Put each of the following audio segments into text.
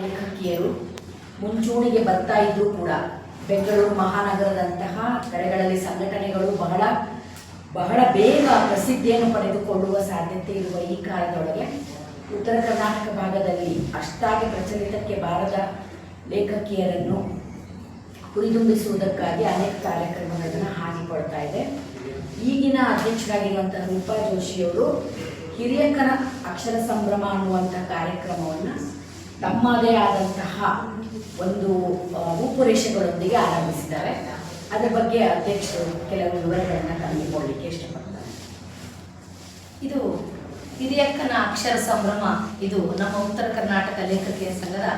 ಲೇಖಕಿಯರು ಮುಂಚೂಣಿಗೆ ಬರ್ತಾ ಇದ್ರೂ ಕೂಡ ಬೆಂಗಳೂರು ಮಹಾನಗರದಂತಹ ಕಡೆಗಳಲ್ಲಿ ಸಂಘಟನೆಗಳು ಬಹಳ ಬೇಗ ಪ್ರಸಿದ್ಧಿಯನ್ನು ಪಡೆದುಕೊಳ್ಳುವ ಸಾಧ್ಯತೆ ಇರುವ ಈ ಕಾಲದೊಳಗೆ ಉತ್ತರ ಕರ್ನಾಟಕ ಭಾಗದಲ್ಲಿ ಅಷ್ಟಾಗಿ ಪ್ರಚಲಿತಕ್ಕೆ ಬಾರದ ಲೇಖಕಿಯರನ್ನು ಹುರಿದುಂಬಿಸುವುದಕ್ಕಾಗಿ ಅನೇಕ ಕಾರ್ಯಕ್ರಮಗಳನ್ನು ಹಾಕಿಕೊಳ್ತಾ ಇದೆ. ಈಗಿನ ಅಧ್ಯಕ್ಷರಾಗಿರುವಂತಹ ರೂಪಾ ಜೋಶಿಯವರು ಹಿರಿಯಕನ ಅಕ್ಷರ ಸಂಭ್ರಮ ಅನ್ನುವಂಥ ಕಾರ್ಯಕ್ರಮವನ್ನು ತಮ್ಮದೇ ಆದಂತಹ ಒಂದು ರೂಪುರೇಷೆಗಳೊಂದಿಗೆ ಆರಂಭಿಸಿದ್ದಾರೆ. ಅದರ ಬಗ್ಗೆ ಅಧ್ಯಕ್ಷರು ಕೆಲವು ವಿವರಗಳನ್ನು ತಂದುಕೊಳ್ಳಲಿಕ್ಕೆ ಇಷ್ಟಪಡ್ತಾರೆ. ಇದು ಹಿರಿಯಕ್ಕನ ಅಕ್ಷರ ಸಂಭ್ರಮ ಇದು ನಮ್ಮ ಉತ್ತರ ಕರ್ನಾಟಕ ಲೇಖಕಿಯ ಸಂಘದ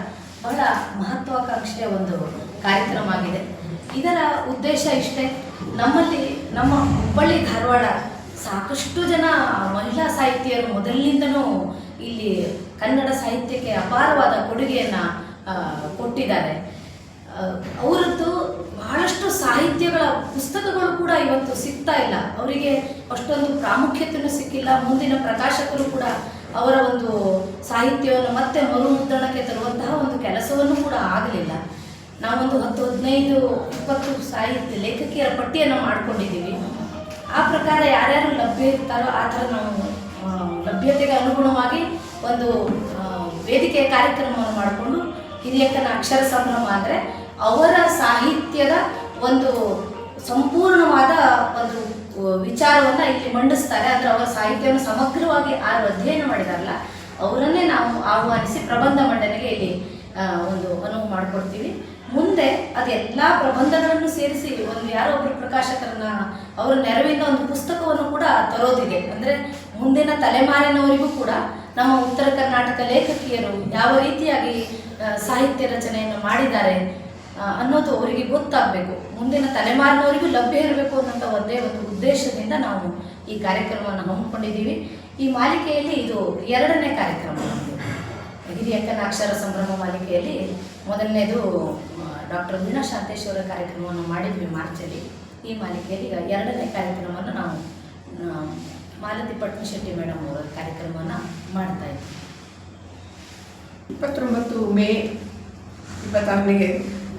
ಬಹಳ ಮಹತ್ವಾಕಾಂಕ್ಷೆಯ ಒಂದು ಕಾರ್ಯಕ್ರಮ ಆಗಿದೆ. ಇದರ ಉದ್ದೇಶ ಇಷ್ಟೇ, ನಮ್ಮಲ್ಲಿ ನಮ್ಮ ಹುಬ್ಬಳ್ಳಿ ಧಾರವಾಡ ಸಾಕಷ್ಟು ಜನ ಮಹಿಳಾ ಸಾಹಿತ್ಯರು ಮೊದಲಿನಿಂದನೂ ಇಲ್ಲಿ ಕನ್ನಡ ಸಾಹಿತ್ಯಕ್ಕೆ ಅಪಾರವಾದ ಕೊಡುಗೆಯನ್ನು ಕೊಟ್ಟಿದ್ದಾರೆ. ಅವರದ್ದು ಬಹಳಷ್ಟು ಸಾಹಿತ್ಯಗಳ ಪುಸ್ತಕಗಳು ಕೂಡ ಇವತ್ತು ಸಿಗ್ತಾ ಇಲ್ಲ, ಅವರಿಗೆ ಅಷ್ಟೊಂದು ಪ್ರಾಮುಖ್ಯತೆಯೂ ಸಿಕ್ಕಿಲ್ಲ. ಮುಂದಿನ ಪ್ರಕಾಶಕರು ಕೂಡ ಅವರ ಒಂದು ಸಾಹಿತ್ಯವನ್ನು ಮತ್ತೆ ಮರುಮುದ್ರಣಕ್ಕೆ ತರುವಂತಹ ಒಂದು ಕೆಲಸವನ್ನು ಕೂಡ ಆಗಲಿಲ್ಲ. ನಾವೊಂದು 10, 15, 20 ಸಾಹಿತ್ಯ ಲೇಖಕಿಯರ ಪಟ್ಟಿಯನ್ನು ಮಾಡಿಕೊಂಡಿದ್ದೀವಿ. ಆ ಪ್ರಕಾರ ಯಾರ್ಯಾರು ಲಭ್ಯ ಇರ್ತಾರೋ ಆ ಥರ ನಾವು ಲಭ್ಯತೆಗೆ ಅನುಗುಣವಾಗಿ ಒಂದು ವೇದಿಕೆಯ ಕಾರ್ಯಕ್ರಮವನ್ನು ಮಾಡಿಕೊಂಡು ಹಿರಿಯಕ್ಕನ ಅಕ್ಷರ ಸಂಭ್ರಮ ಅಂದರೆ ಅವರ ಸಾಹಿತ್ಯದ ಒಂದು ಸಂಪೂರ್ಣವಾದ ಒಂದು ವಿಚಾರವನ್ನು ಇಲ್ಲಿ ಮಂಡಿಸ್ತಾರೆ. ಅಂದರೆ ಅವರ ಸಾಹಿತ್ಯವನ್ನು ಸಮಗ್ರವಾಗಿ ಯಾರು ಅಧ್ಯಯನ ಮಾಡಿದಾರಲ್ಲ ಅವರನ್ನೇ ನಾವು ಆಹ್ವಾನಿಸಿ ಪ್ರಬಂಧ ಮಂಡನೆಗೆ ಇಲ್ಲಿ ಒಂದು ಅನುವು ಮಾಡಿಕೊಡ್ತೀವಿ. ಮುಂದೆ ಅದೆಲ್ಲ ಪ್ರಬಂಧಗಳನ್ನು ಸೇರಿಸಿ ಒಂದು ಯಾರೋ ಒಬ್ಬರು ಪ್ರಕಾಶಕರನ್ನ ಅವರ ನೆರವಿನ ಒಂದು ಪುಸ್ತಕವನ್ನು ಕೂಡ ತರೋದಿದೆ. ಅಂದರೆ ಮುಂದಿನ ತಲೆಮಾರಿನವರಿಗೂ ಕೂಡ ನಮ್ಮ ಉತ್ತರ ಕರ್ನಾಟಕ ಲೇಖಕಿಯರು ಯಾವ ರೀತಿಯಾಗಿ ಸಾಹಿತ್ಯ ರಚನೆಯನ್ನು ಮಾಡಿದ್ದಾರೆ ಅನ್ನೋದು ಅವರಿಗೆ ಗೊತ್ತಾಗಬೇಕು, ಮುಂದಿನ ತಲೆಮಾರಿನವರಿಗೂ ಲಭ್ಯ ಇರಬೇಕು ಅನ್ನೋಂಥ ಒಂದೇ ಒಂದು ಉದ್ದೇಶದಿಂದ ನಾವು ಈ ಕಾರ್ಯಕ್ರಮವನ್ನು ಹಮ್ಮಿಕೊಂಡಿದ್ದೀವಿ. ಈ ಮಾಲಿಕೆಯಲ್ಲಿ ಇದು 2ನೇ ಕಾರ್ಯಕ್ರಮ. ಹಿರಿಯಕ್ಕನ ಅಕ್ಷರ ಸಂಭ್ರಮ ಮಾಲಿಕೆಯಲ್ಲಿ ಮೊದಲನೇದು ಡಾಕ್ಟರ್ ವೀಣಾ ಶಾಂತೇಶ್ ಅವರ ಕಾರ್ಯಕ್ರಮವನ್ನು ಮಾಡಿದ್ವಿ ಮಾರ್ಚಲ್ಲಿ. ಈ ಮಾಲಿಕೆಯಲ್ಲಿ ಈಗ 2ನೇ ಕಾರ್ಯಕ್ರಮವನ್ನು ನಾವು ಮಾಲತಿ ಪಟ್ನಶೆಟ್ಟಿ ಮೇಡಮ್ ಅವರ ಕಾರ್ಯಕ್ರಮವನ್ನು ಮಾಡ್ತಾ ಇದ್ದೀವಿ. 29 ಮೇ 26ಗೆ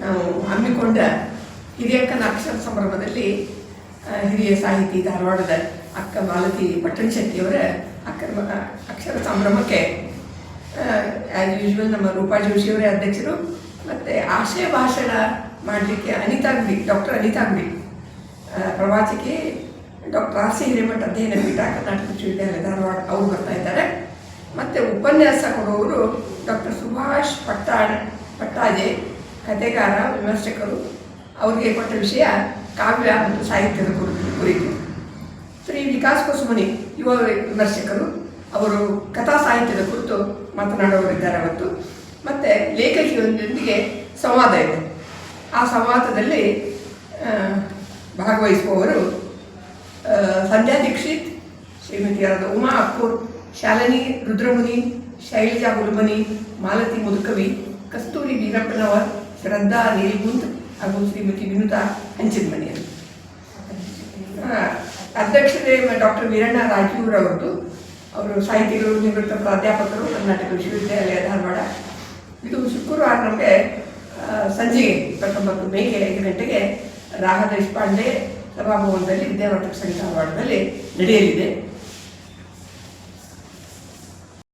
ನಾವು ಹಮ್ಮಿಕೊಂಡ ಹಿರಿಯಕ್ಕನ ಅಕ್ಷರ ಸಂಭ್ರಮದಲ್ಲಿ ಹಿರಿಯ ಸಾಹಿತಿ ಧಾರವಾಡದ ಅಕ್ಕ ಮಾಲತಿ ಪಟ್ಟಣಶೆಟ್ಟಿಯವರ ಅಕ್ಷರ ಸಂಭ್ರಮಕ್ಕೆ ಆ್ಯಸ್ ಯೂಶ್ವಲ್ ನಮ್ಮ ರೂಪಾ ಜೋಶಿಯವರೇ ಅಧ್ಯಕ್ಷರು, ಮತ್ತು ಆಶಯ ಭಾಷಣ ಮಾಡಲಿಕ್ಕೆ ಡಾಕ್ಟರ್ ಅನಿತಾ ಗುಡಿ, ಪ್ರವಾಚಕಿ ಡಾಕ್ಟರ್ ಆರ್ ಸಿ ಹಿರೇಮಠ ಅಧ್ಯಯನ ಪೀಠ ಕರ್ನಾಟಕ ವಿಶ್ವವಿದ್ಯಾಲಯ ಧಾರವಾಡ ಅವರು ಬರ್ತಾ ಇದ್ದಾರೆ. ಮತ್ತು ಉಪನ್ಯಾಸ ಕೊಡುವವರು ಡಾಕ್ಟರ್ ಸುಭಾಷ್ ಪಟ್ಟಾಜೆ, ಕಥೆಗಾರ, ವಿಮರ್ಶಕರು. ಅವರಿಗೆ ಕೊಟ್ಟ ವಿಷಯ ಕಾವ್ಯ ಮತ್ತು ಸಾಹಿತ್ಯದ ಕುರಿತು. ಶ್ರೀ ವಿಕಾಸ್ ಕುಸುಮನಿ ಯುವ ವಿಮರ್ಶಕರು, ಅವರು ಕಥಾ ಸಾಹಿತ್ಯದ ಕುರಿತು ಮಾತನಾಡುವವರಿದ್ದಾರೆ ಅವತ್ತು. ಮತ್ತು ಲೇಖಕಿಯೊಂದಿಗೆ ಸಂವಾದ ಇದೆ. ಆ ಸಂವಾದದಲ್ಲಿ ಭಾಗವಹಿಸುವವರು ಸಂಧ್ಯಾ ದೀಕ್ಷಿತ್, ಶ್ರೀಮತಿಯಾದ ಉಮಾ ಅಕ್ಕೂರ್, ಶಾಲಿನಿ ರುದ್ರಮುನಿ, ಶೈಲಜಾ ಗುಲ್ಮನಿ, ಮಾಲತಿ ಮುದುಕವಿ, ಕಸ್ತೂರಿ ವೀರಪ್ಪನವರ್, ಶ್ರದ್ಧಾ ನೀಲ್ಗುಂದ್ ಹಾಗೂ ಶ್ರೀಮತಿ ವಿನುತಾ ಹಂಚಿನಮನಿ. ಅಧ್ಯಕ್ಷತೆ ಡಾಕ್ಟರ್ ವೀರಣ್ಣ ರಾಜೀವ್ರವರದು. ಅವರು ಸಾಹಿತಿಗಳು, ನಿವೃತ್ತ ಪ್ರಾಧ್ಯಾಪಕರು, ಕರ್ನಾಟಕ ವಿಶ್ವವಿದ್ಯಾಲಯ ಧಾರವಾಡ. ಇದು ಶುಕ್ರವಾರ ನಮಗೆ ಸಂಜೆಗೆ 29 ಮೇಗೆ 5 ಗಂಟೆಗೆ ರಾಹ ದೇಶಪಾಂಡೆ ಸಭಾಭವನದಲ್ಲಿ ವಿದ್ಯಾವರ್ಧಕ ಸಂಘ ಧಾರವಾಡದಲ್ಲಿ ನಡೆಯಲಿದೆ.